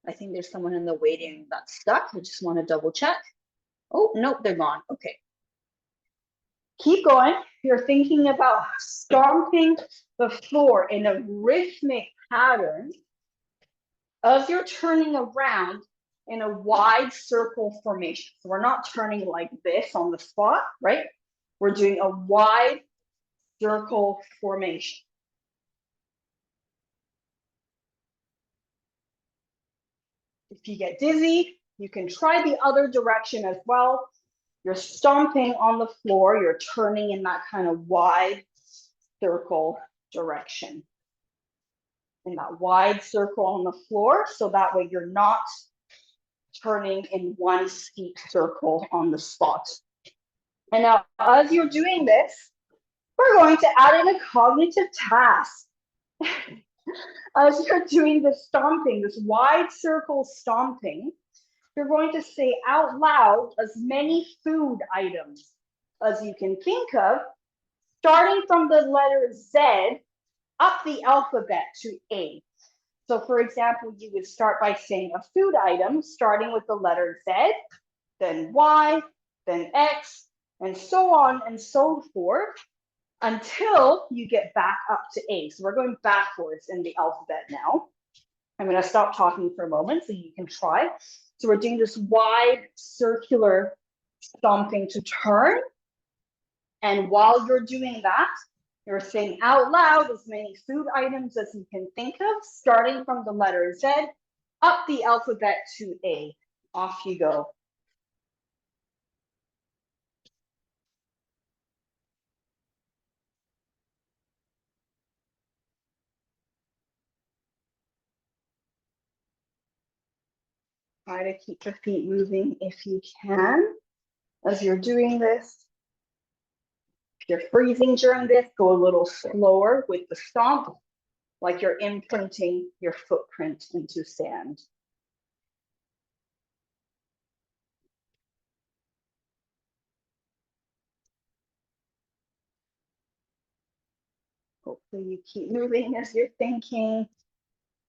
I think there's someone in the waiting that's stuck. I just want to double check. Oh, nope, they're gone. Okay. Keep going. You're thinking about stomping the floor in a rhythmic pattern as you're turning around in a wide circle formation. So we're not turning like this on the spot, right? We're doing a wide circle formation. If you get dizzy, you can try the other direction as well. You're stomping on the floor, you're turning in that kind of wide circle direction. In that wide circle on the floor, so that way you're not turning in one steep circle on the spot. And now, as you're doing this, we're going to add in a cognitive task. As you're doing the stomping, this wide circle stomping, you're going to say out loud as many food items as you can think of starting from the letter Z up the alphabet to A. So for example, you would start by saying a food item, starting with the letter Z, then Y, then X, and so on and so forth, until you get back up to A. So we're going backwards in the alphabet now. I'm going to stop talking for a moment so you can try. So we're doing this wide circular stomping to turn. And while you're doing that, you're saying out loud as many food items as you can think of, starting from the letter Z up the alphabet to A. Off you go. Try to keep your feet moving if you can as you're doing this. If you're freezing during this, go a little slower with the stomp, like you're imprinting your footprint into sand. Hopefully you keep moving as you're thinking.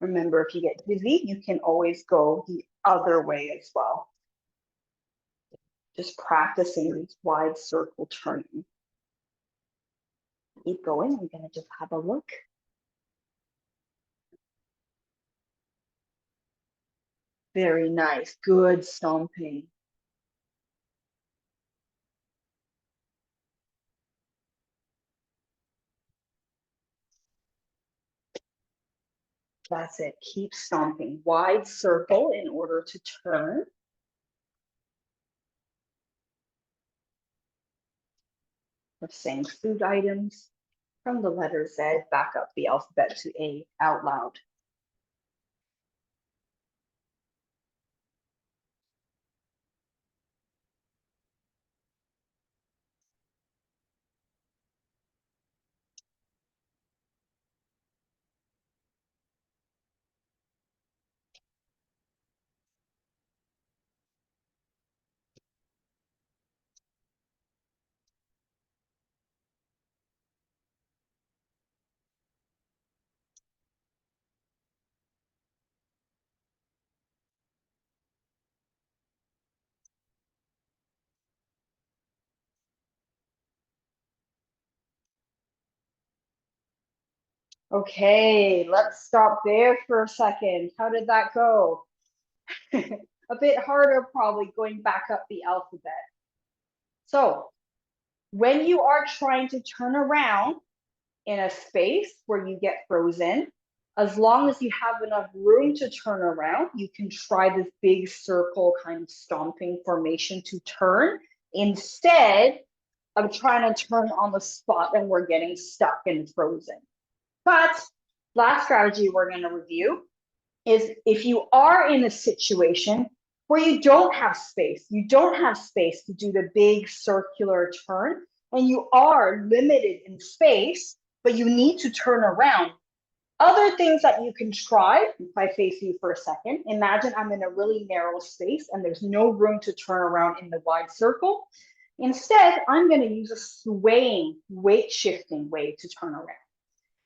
Remember, if you get dizzy, you can always go the other way as well. Just practicing these wide circle turning. Keep going. I'm going to just have a look. Very nice. Good stomping. That's it. Keep stomping. Wide circle in order to turn. We're saying food items from the letter Z back up the alphabet to A out loud. Okay, let's stop there for a second. How did that go? A bit harder, probably going back up the alphabet. So when you are trying to turn around in a space where you get frozen, as long as you have enough room to turn around, you can try this big circle kind of stomping formation to turn instead of trying to turn on the spot and we're getting stuck and frozen. But last strategy we're going to review is if you are in a situation where you don't have space to do the big circular turn, and you are limited in space, but you need to turn around. Other things that you can try, if I face you for a second, imagine I'm in a really narrow space and there's no room to turn around in the wide circle. Instead, I'm going to use a swaying, weight shifting way to turn around.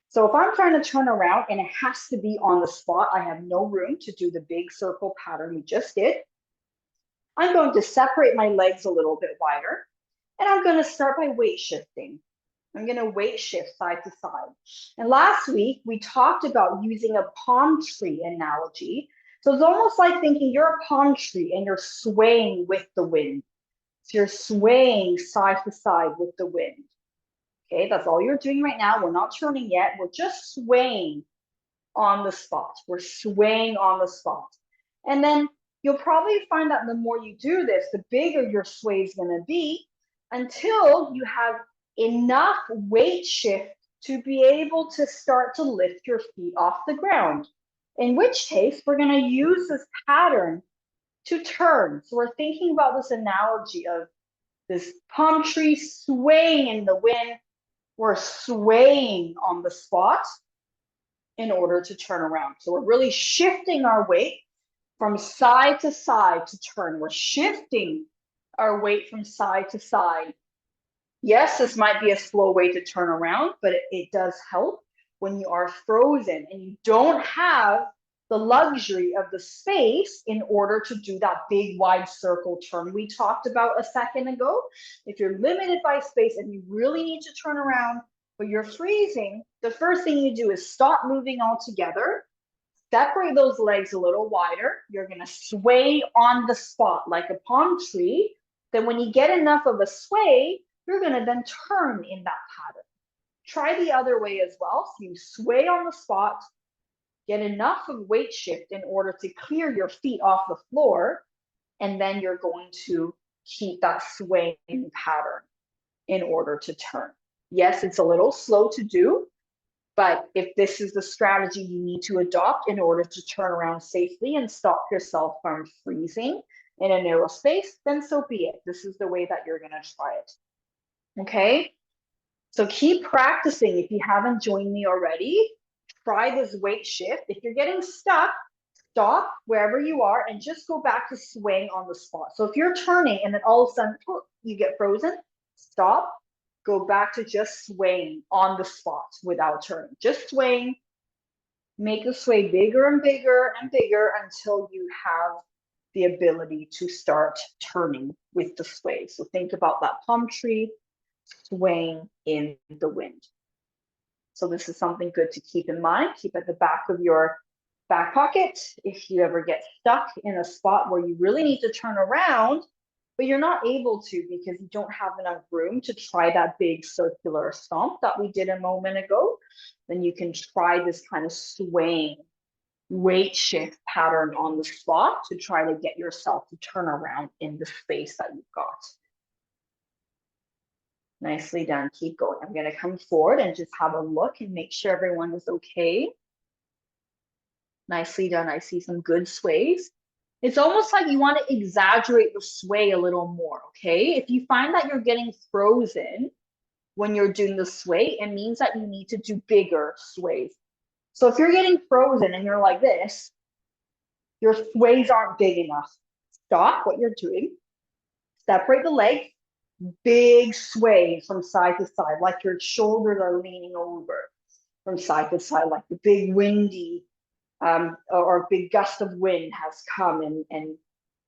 So if I'm trying to turn around and it has to be on the spot, I have no room to do the big circle pattern we just did. I'm going to separate my legs a little bit wider, and I'm going to start by weight shifting. I'm going to weight shift side to side. And last week, we talked about using a palm tree analogy. So it's almost like thinking you're a palm tree and you're swaying with the wind. So you're swaying side to side with the wind. Okay, that's all you're doing right now. We're not turning yet. We're just swaying on the spot. We're swaying on the spot. And then you'll probably find that the more you do this, the bigger your sway is going to be until you have enough weight shift to be able to start to lift your feet off the ground. In which case, we're going to use this pattern to turn. So we're thinking about this analogy of this palm tree swaying in the wind. We're swaying on the spot in order to turn around. So we're really shifting our weight from side to side to turn. We're shifting our weight from side to side Yes, this might be a slow way to turn around, but it does help when you are frozen and you don't have the luxury of the space in order to do that big wide circle turn we talked about a second ago. If you're limited by space and you really need to turn around, but you're freezing, the first thing you do is stop moving altogether. Separate those legs a little wider. You're going to sway on the spot like a palm tree. Then when you get enough of a sway, you're going to then turn in that pattern. Try the other way as well. So you sway on the spot, get enough of weight shift in order to clear your feet off the floor, and then you're going to keep that swaying pattern in order to turn. Yes, it's a little slow to do, but if this is the strategy you need to adopt in order to turn around safely and stop yourself from freezing in a narrow space, then so be it. This is the way that you're going to try it. Okay? So keep practicing. If you haven't joined me already, try this weight shift. If you're getting stuck, stop wherever you are and just go back to swaying on the spot. So if you're turning and then all of a sudden you get frozen, stop, go back to just swaying on the spot without turning. Just swaying, make the sway bigger and bigger and bigger until you have the ability to start turning with the sway. So think about that palm tree swaying in the wind. So this is something good to keep in mind. Keep at the back of your back pocket if you ever get stuck in a spot where you really need to turn around, but you're not able to because you don't have enough room to try that big circular stomp that we did a moment ago. Then you can try this kind of swaying weight shift pattern on the spot to try to get yourself to turn around in the space that you've got. Nicely done. Keep going. I'm going to come forward and just have a look and make sure everyone is okay. Nicely done. I see some good sways. It's almost like you want to exaggerate the sway a little more, okay? If you find that you're getting frozen when you're doing the sway, it means that you need to do bigger sways. So if you're getting frozen and you're like this, your sways aren't big enough. Stop what you're doing. Separate the legs. Big sways from side to side, like your shoulders are leaning over from side to side, like the big windy or big gust of wind has come and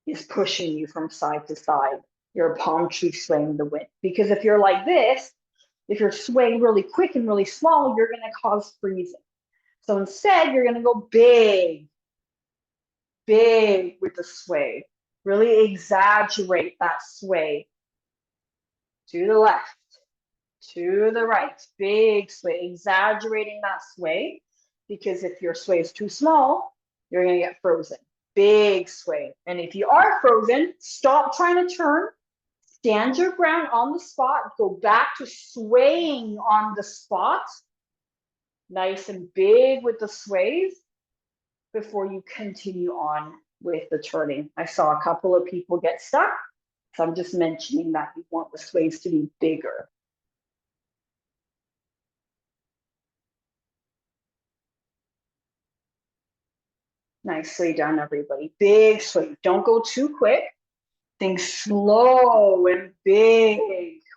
is pushing you from side to side. You're a palm tree swaying the wind. Because if you're like this, if you're swaying really quick and really small, you're going to cause freezing. So instead, you're going to go big, big with the sway. Really exaggerate that sway. To the left, to the right, big sway, exaggerating that sway, because if your sway is too small, you're going to get frozen. Big sway. And if you are frozen, stop trying to turn, stand your ground on the spot, go back to swaying on the spot, nice and big with the sways before you continue on with the turning. I saw a couple of people get stuck. So I'm just mentioning that you want the sways to be bigger. Nicely done, everybody. Big sway. Don't go too quick. Think slow and big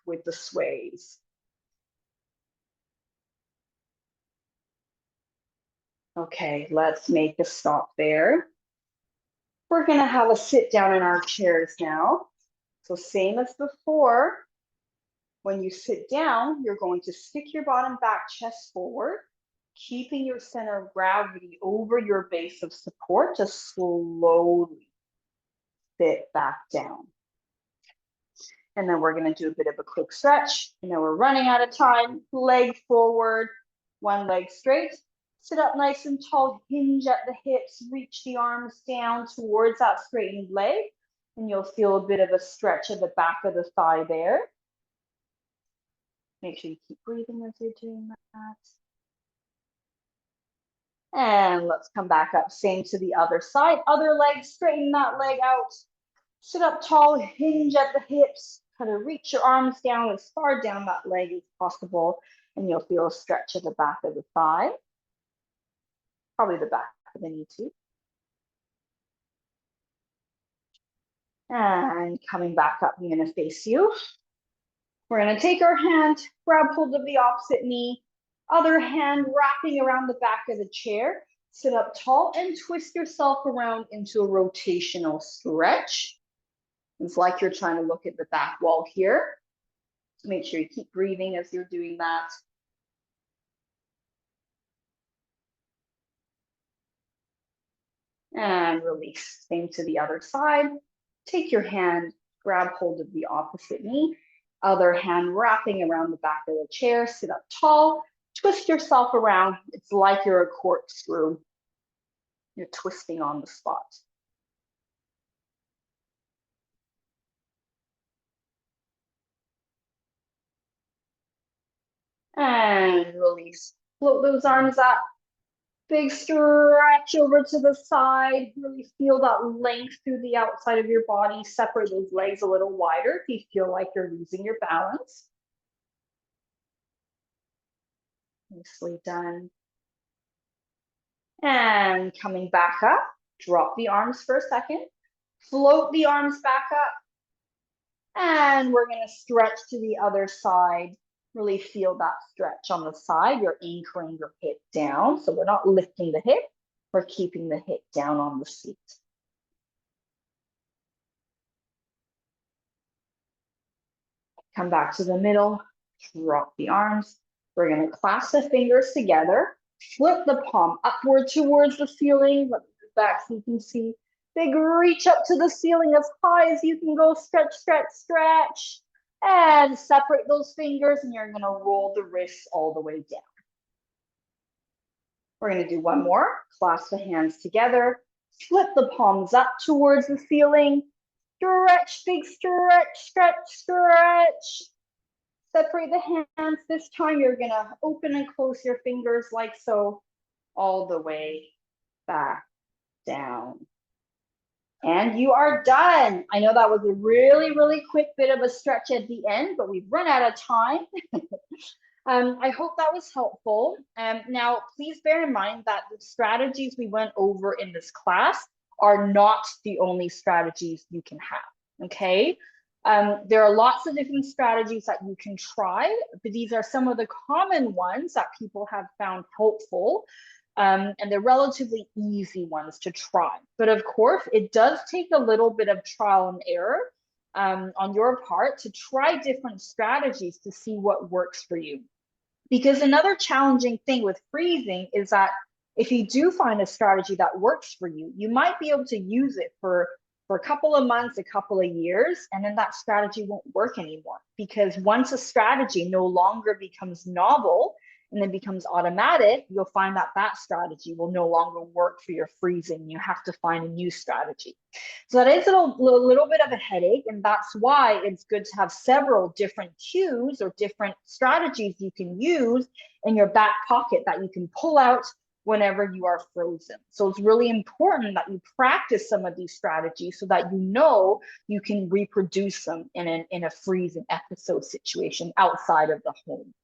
with the sways. Okay, let's make a stop there. We're going to have a sit down in our chairs now. So same as before, when you sit down, you're going to stick your bottom back, chest forward, keeping your center of gravity over your base of support to slowly sit back down. And then we're going to do a bit of a quick stretch. And then we're running out of time. Leg forward, one leg straight. Sit up nice and tall, hinge at the hips, reach the arms down towards that straightened leg. And you'll feel a bit of a stretch at the back of the thigh there. Make sure you keep breathing as you're doing that. And let's come back up. Same to the other side. Other leg, straighten that leg out. Sit up tall, hinge at the hips. Kind of reach your arms down as far down that leg as possible. And you'll feel a stretch at the back of the thigh. Probably the back of the knee too. And coming back up, I'm going to face you. We're going to take our hand, grab hold of the opposite knee, other hand wrapping around the back of the chair. Sit up tall and twist yourself around into a rotational stretch. It's like you're trying to look at the back wall here. Make sure you keep breathing as you're doing that. And release. Same to the other side. Take your hand, grab hold of the opposite knee. Other hand wrapping around the back of the chair. Sit up tall. Twist yourself around. It's like you're a corkscrew. You're twisting on the spot. And release. Float those arms up. Big stretch over to the side. Really feel that length through the outside of your body. Separate those legs a little wider if you feel like you're losing your balance. Nicely done. And coming back up, drop the arms for a second. Float the arms back up. And we're going to stretch to the other side. Really feel that stretch on the side. You're anchoring your hip down. So we're not lifting the hip. We're keeping the hip down on the seat. Come back to the middle. Drop the arms. We're going to clasp the fingers together. Flip the palm upward towards the ceiling. Let me move back so you can see. Big reach up to the ceiling as high as you can go. Stretch, stretch, stretch. And separate those fingers, and you're going to roll the wrists all the way down. We're going to do one more. Clasp the hands together. Flip the palms up towards the ceiling. Stretch, big stretch, stretch, stretch. Separate the hands. This time you're going to open and close your fingers like so, all the way back down. And you are done. I know that was a really, really quick bit of a stretch at the end, but we've run out of time. I hope that was helpful. Now, please bear in mind that the strategies we went over in this class are not the only strategies you can have, okay? There are lots of different strategies that you can try, but these are some of the common ones that people have found helpful. And they're relatively easy ones to try. But of course, it does take a little bit of trial and error on your part to try different strategies to see what works for you. Because another challenging thing with freezing is that if you do find a strategy that works for you, you might be able to use it for a couple of months, a couple of years, and then that strategy won't work anymore. Because once a strategy no longer becomes novel, and then becomes automatic, you'll find that that strategy will no longer work for your freezing. You have to find a new strategy. So that is a little bit of a headache, and that's why it's good to have several different cues or different strategies you can use in your back pocket that you can pull out whenever you are frozen. So it's really important that you practice some of these strategies so that you know you can reproduce them in a freezing episode situation outside of the home.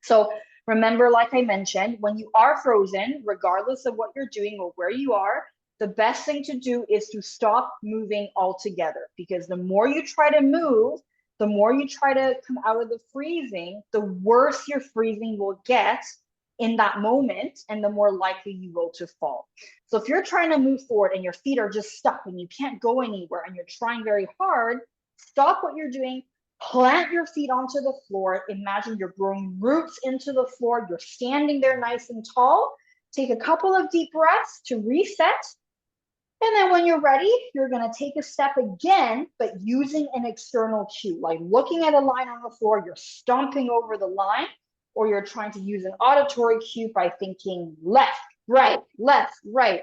So remember, like I mentioned, when you are frozen, regardless of what you're doing or where you are, the best thing to do is to stop moving altogether, because the more you try to move, the more you try to come out of the freezing, the worse your freezing will get in that moment, and the more likely you will to fall. So if you're trying to move forward and your feet are just stuck and you can't go anywhere and you're trying very hard, stop what you're doing. Plant your feet onto the floor. Imagine you're growing roots into the floor. You're standing there nice and tall. Take a couple of deep breaths to reset. And then when you're ready, you're going to take a step again, but using an external cue, like looking at a line on the floor, you're stomping over the line, or you're trying to use an auditory cue by thinking left, right,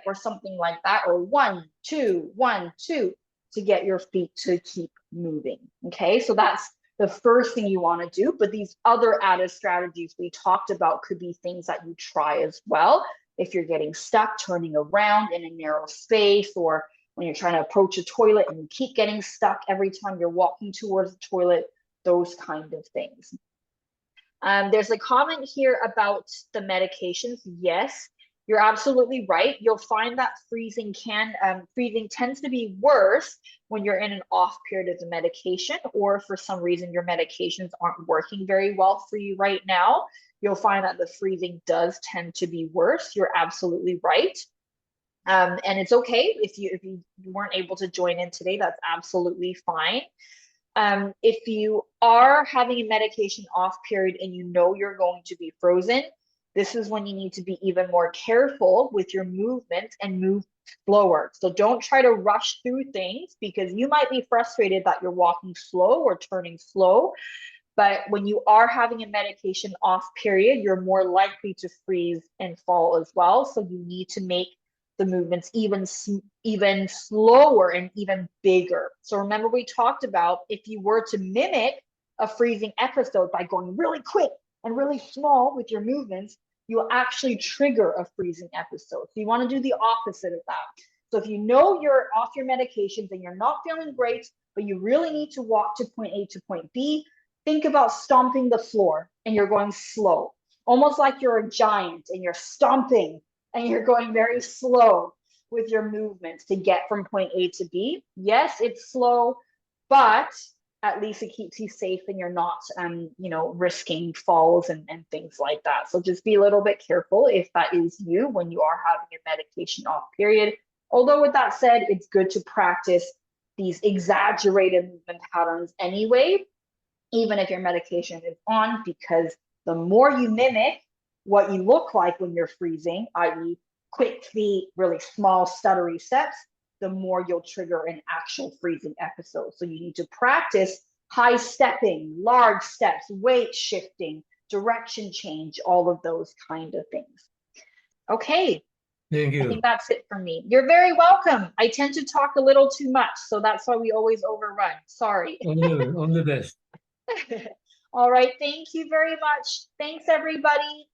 or something like that, or 1, 2, 1, 2. To get your feet to keep moving. Okay, so that's the first thing you want to do. But these other added strategies we talked about could be things that you try as well. If you're getting stuck, turning around in a narrow space, or when you're trying to approach a toilet and you keep getting stuck every time you're walking towards the toilet, those kind of things. There's a comment here about the medications. Yes, You're absolutely right. You'll find that freezing tends to be worse when you're in an off period of the medication, or for some reason your medications aren't working very well for you right now. You'll find that the freezing does tend to be worse. You're absolutely right. And it's okay if you weren't able to join in today, that's absolutely fine. If you are having a medication off period and you know you're going to be frozen, this is when you need to be even more careful with your movement and move slower. So don't try to rush through things, because you might be frustrated that you're walking slow or turning slow. But when you are having a medication off period, you're more likely to freeze and fall as well. So you need to make the movements even slower and even bigger. So remember, we talked about if you were to mimic a freezing episode by going really quick and really small with your movements, you'll actually trigger a freezing episode. So you want to do the opposite of that. So if you know you're off your medications and you're not feeling great, but you really need to walk to point A to point B, think about stomping the floor and you're going slow, almost like you're a giant and you're stomping and you're going very slow with your movements to get from point A to B. Yes, it's slow, but at least it keeps you safe and you're not, risking falls and things like that. So just be a little bit careful if that is you when you are having a medication off period. Although with that said, it's good to practice these exaggerated movement patterns anyway, even if your medication is on, because the more you mimic what you look like when you're freezing, i.e. quick feet, really small stuttery steps, the more you'll trigger an actual freezing episode. So you need to practice high stepping, large steps, weight shifting, direction change, all of those kind of things. Okay. Thank I you. think that's it for me. You're very welcome. I tend to talk a little too much, so that's why we always overrun. Sorry. All the best. All right. Thank you very much. Thanks, everybody.